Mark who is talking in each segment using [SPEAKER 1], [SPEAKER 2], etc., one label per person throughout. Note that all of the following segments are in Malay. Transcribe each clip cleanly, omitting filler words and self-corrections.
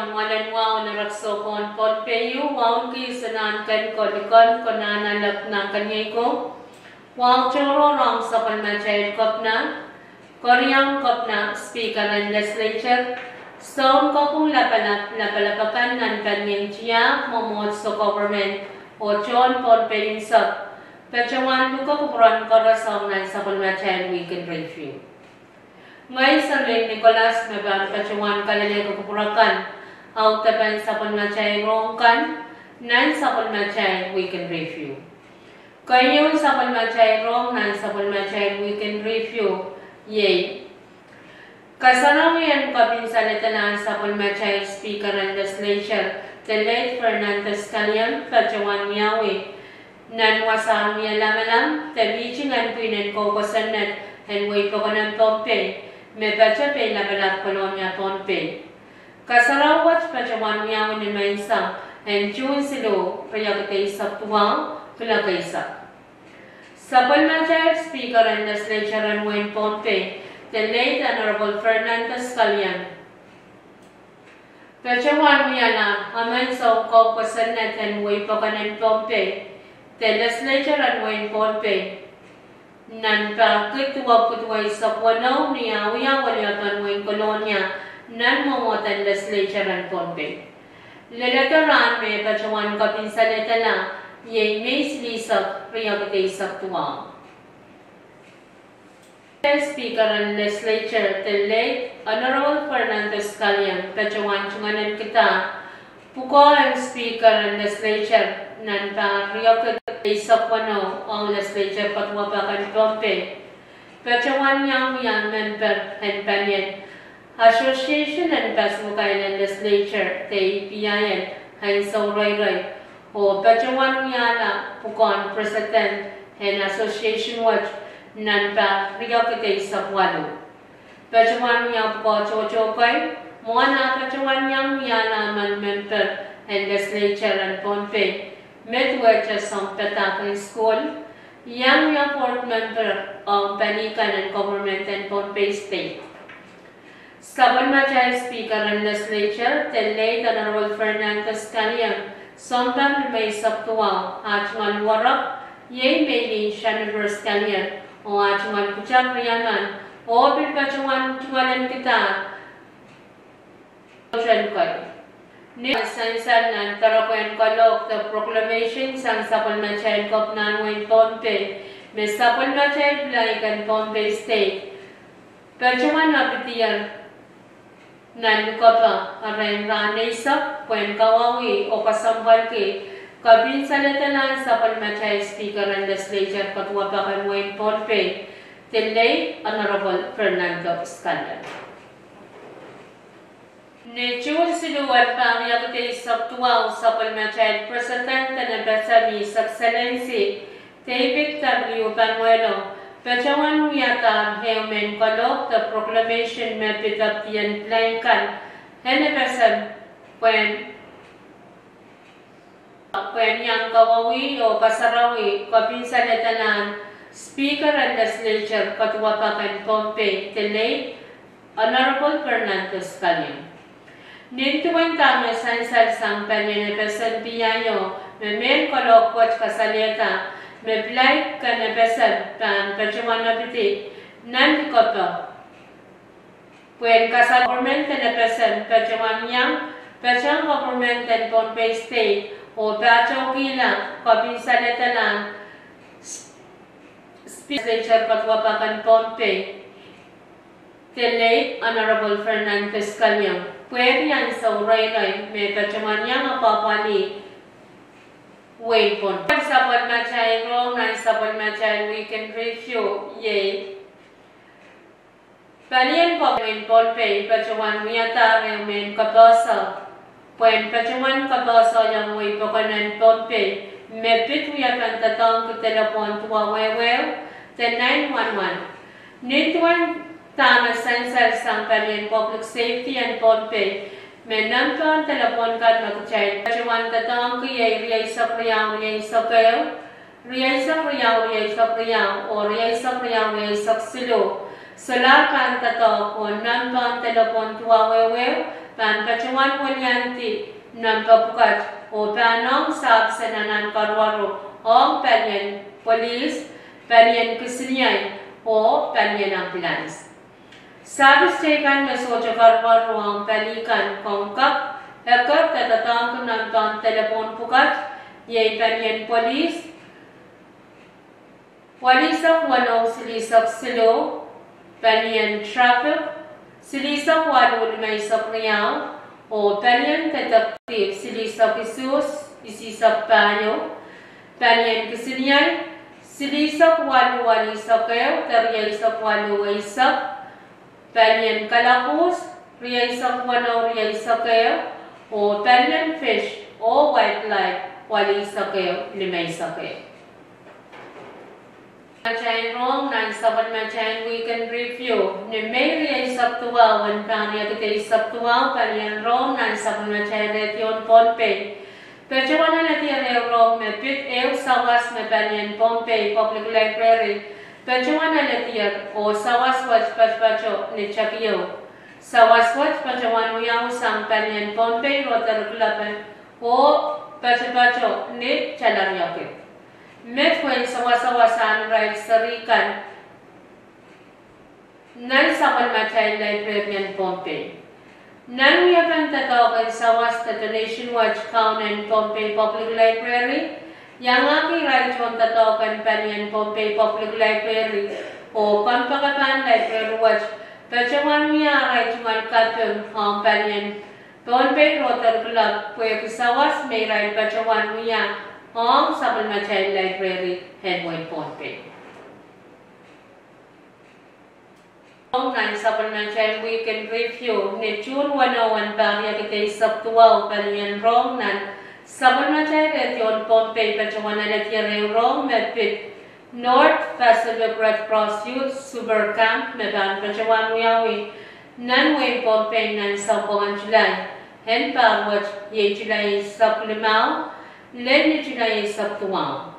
[SPEAKER 1] kon walan wow na rakso kon Pompeo wow ki sanan kan kon nanalap na kanyay ko wow choro rong sa palmachay kopna Korean kopna speaker and legislature Stone ko kung lapalapakan ng kanyang tiyak momod sa government o John Pompeo sab Pachawan luka kupuran korasong na sa palmachay weekend review Ngayon sa Nicolas na ba Pachawan kalalay kukupurakan au tapan sa palmachay rongkan nan sa palmachay weekend review. Kayo sa palmachay rong nan sa palmachay weekend review yay. Kasarang yan kapinsalitanan sa palmachay speaker and legislature the late Fernandez Callian Pachawan Miawi nan wasang niya lamalam tabichingan pinan ko kasanat and way pa ko ng Pompey may baca pe labalap kolonya Pompey. Kasarawat Pachawan Miawi ni Maisa and June Silo Payagate Isap Tuwang Pilagaysa. Sa palmachay speaker and legislature and Wayne Pompey, the late Honorable Fernandez Callian. Pachawan Miala, aman sa kaukasanat and way pa ka ng Pompey, the legislature and Wayne Pompey. Nan pa kituwa sa kwanaw niya wiyawalyapan ng kolonya nan mamotan legislature and Pompey. Lalataran may Pachawan kapinsalatala yay may silisap riyagate sa tuwang. Speaker and legislature the late Honorable Fernandez Callian Pachawan chunganan kita puko ang speaker and legislature nan pa riyagate sa kwanaw ang legislature patwapakan Pompey. Pachawan yang member and panyan Association and Pasmuk Island Legislature the PIN hay sa Ray o Pachawan Miala Pukon President and Association Watch nan pa riyakite sa Walo. Pachawan Miala Puko Chochokay Moana Pachawan yang Miala man member and Legislature and Pompey Midwest sa Petakan School yang fourth member of Panican and Government and Pompey State. Sa palmachay speaker and legislature, the late Honorable Fernandez Callian, sombang may saptuwa at warap, yay may Shanivers Callian, o at kuchang riyaman, o pilpachuan chualan kita, Sansan ng Tarapuan Kalok, the proclamation sang sa palmachay kop nanway Pompey, may sa palmachay Blaikan Pompey State. Pachawan napitiyan nan kapa aray ranesa puen kawawi o kasambal ke kabinsalatanan sa palmachay speaker and legislature patwapakan Wayne Pompey, the late Honorable Fernandez Callian. June siluwat pangyagatay sa tuwaw sa palmachay President na Basami sa Excellency David W. Panuelo Pachawan Huyata Heumen Kalok the proclamation mapitaptian Blankan Henebasam when yang kawawi o pasarawi kapinsalatanan Speaker and Legislature patwapakan Pompey the late Honorable Fernandez Callian. Nintuan tama sansal sang panyenepesan piyayo, memen kolok wat kasaleta, meblay kanepesan pan Pachawan napiti, nan koto. Puen kasal government kanepesan Pachawan yang, Pachawan government and Pompey State, o Pachaw kila, kapinsaleta lang, Legislature patwapakan Pompey, the late Honorable Fernandez Callian. Pwede yan sa uray-ray, may Pachawan yang mapapali. Wayne Pompey. Sa palmachay rong, sa palmachay weekend review, yay. Palian po, Wayne Pompey, Pachawan Huyata, Reumen Kaboso. Pwen Pachawan Kaboso yung way po kanan Pompey. May pituyatan tatong kutelapon tuwa wewew, the 911. Nituan tama sensor sang Palian Public Safety and Pompey. May nampan telepon kan magchay. Pachawan tatong kiyay riyay sa priyaw, riyay sa kayo. Riyay sa priyaw, o riyay sa priyaw, riyay sa silo. Sulakan tato po nampan telepon tuwa wewew. pan pacuan walianti nan papukat o panong sab senanan karwaro o panyan polis, panyan kesenian o panyan ambulans. Sabis cekan mesojo karwaro ang palikan kongkap ekor katatang nan telepon pukat yay panyan polis walisak wano silisak silo panyan traffic silisak walo lumaysak riyaw o panyan kataktif silisak isus isisak panyo panyan kesenian silisak walo walisak kayo teriyaisak walo waisak panyan kalapus riyaisak wano riyaisak kayo o panyan fish o wildlife walisak kayo limaysak kayo. Chain wrong nan saban ma chain we can review ne meri ay sabtua wan panya kete sabtua panya wrong nan saban ma chain retion Pohnpei pejawana na tiare wrong me pit eu sawas me panya Pohnpei public library pejawana na tiar o sawas wach pacho ne chakio sawas wach pajawanu yang sang panya Pohnpei rotar kulapan o pacho ne chalar yakit Metwen sawa-sawasan right sarikan nan saban macay librarian Pohnpei. Nan wiyakan tatawakan sawas tata Nationwide Count and Pohnpei Public Library. Yang aki right on tatawakan panyan Pohnpei Public Library o pampakapan library watch. Pacawan wiya right man katun ang panyan Pohnpei Rotar Club puya kisawas may right pacawan wiya ang saban macay library Henway Pohnpei. Ang nan saban macay weekend review ni June 101 bagya kita sabtua palian rong nan saban macay retion Pohnpei pacawan na tiyare rong mepit North Pacific Red Cross Youth Super Camp meban pacawan wiyawi nan way Pohnpei nan sabongan July hen pagwat ye July saplimau Len ni July sabtuang.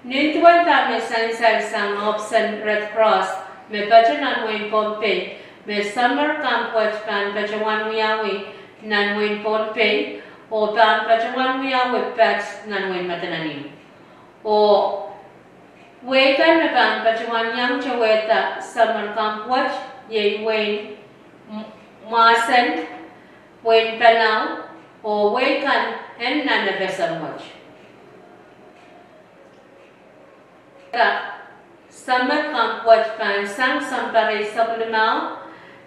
[SPEAKER 1] Nintuan tame sansal sang option Red Cross me pacanan wen Pohnpei me summer camp watch pan pacawan wiyawi nan wen Pohnpei o pan pacawan wiyawi pets nan wen matananim. O wekan me pan pacawan yang caweta summer camp watch ye wen masen wen panau o wekan and nana besar watch. Summer camp watch pan sang sampare sablimau,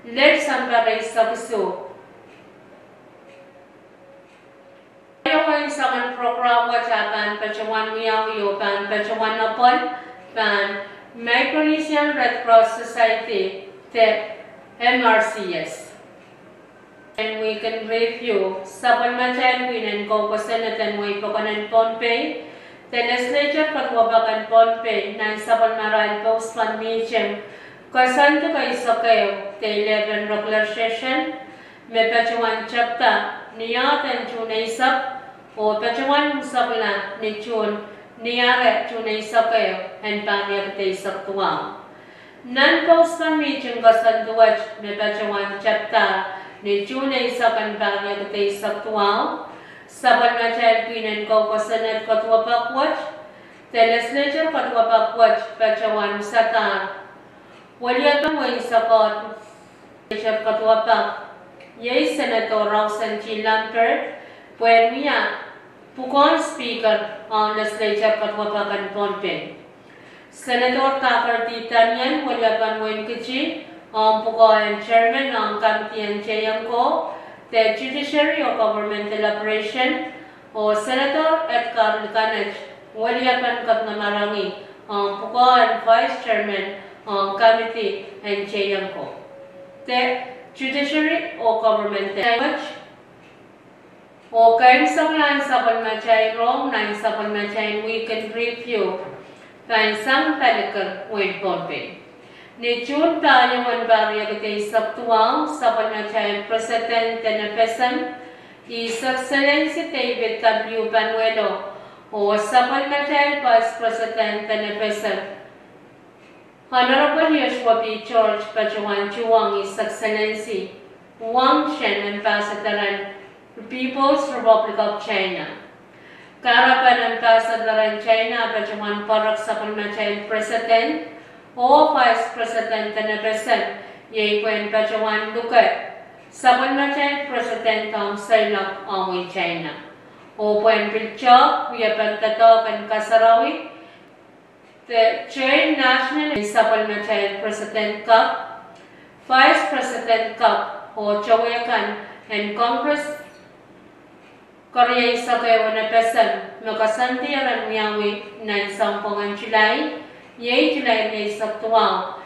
[SPEAKER 1] let sampare sabso. Ayawan saman program watch pan pacawan wiyawi pan pacawan napon pan Micronesian Red Cross Society te MRCS. And we can review saban macam winan ko pasanatan mo ipapanan Pohnpei the legislature patwabakan Pohnpei nan saban maral post fan meeting kasan to kay sakayo te 11 regular session me pacawan chapta niyatan chunay sap o pacawan sabla ni chun niyare chunay sakayo and pamya te saptuang nan post fan meeting kasan duwaj me pacawan chapta ni June sa panpangya katay sabtuang, saban macay pinan ko kasanat katwapak watch, legislature katwapak watch pacawan satan. Walya kang way sakot, legislature katwapak, yay Senator Rausan G. Lampert, pwen miya, pukon speaker ang legislature katwapakan Pohnpei. Senator Takar Titanyan, walya kang way kaji, ang pukuan chairman ng committee ang chayang ko, the Judiciary o Governmental Operation, o Senator Edgar Licanach, waliyapan kap na marangi, ang pukuan vice chairman ng committee ang chayang ko. The Judiciary o Governmental Operation, o kayong saklan sa palmachay wrong, na sa palmachay weekend review, kayong sang talikar with Pohnpei. Ni June tayo man barya kay sabtuang sa panachay President Tenepesan, His Excellency David W. Banuelo, o sa panachay Vice President Tenepesan, Honorable Joshua B. George Pacawan Chuang, His Excellency, Wang Shen Ambassador and People's Republic of China. Karapan Ambassador in China Bajawan Parak Sapalmachai President or Vice President and President Yekwen Bajawan Lukat Sapalmachai President Tom Sailak Awi China. Open Pilchok, Yapantatok and Kasarawi. The Chair National Sapalmachai President Cup, Vice President Cup or Chawakan and Congress Korea Sakay Wanapesan, Makasanti and Miawi, Nan Sampongan July, Ye July May Saptuang.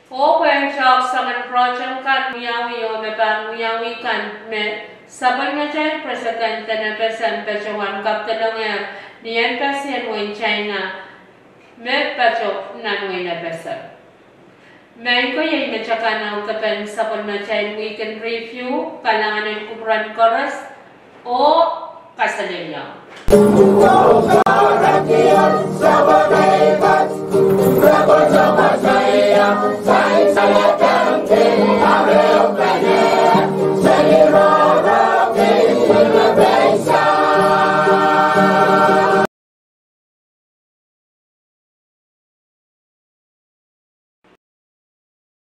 [SPEAKER 1] Open Shop Saman Project Kan Miawi or Mepan Miawi Kan Me Sapalmachai President and Pesan Pechawan Kaptanong the Embassy in China. Me Pacho Nanway Nebesa. Mango Yay Mechakana Utapen Sapalmachai Weekend Review, Kalangan and Kupran Chorus, or Casadilla.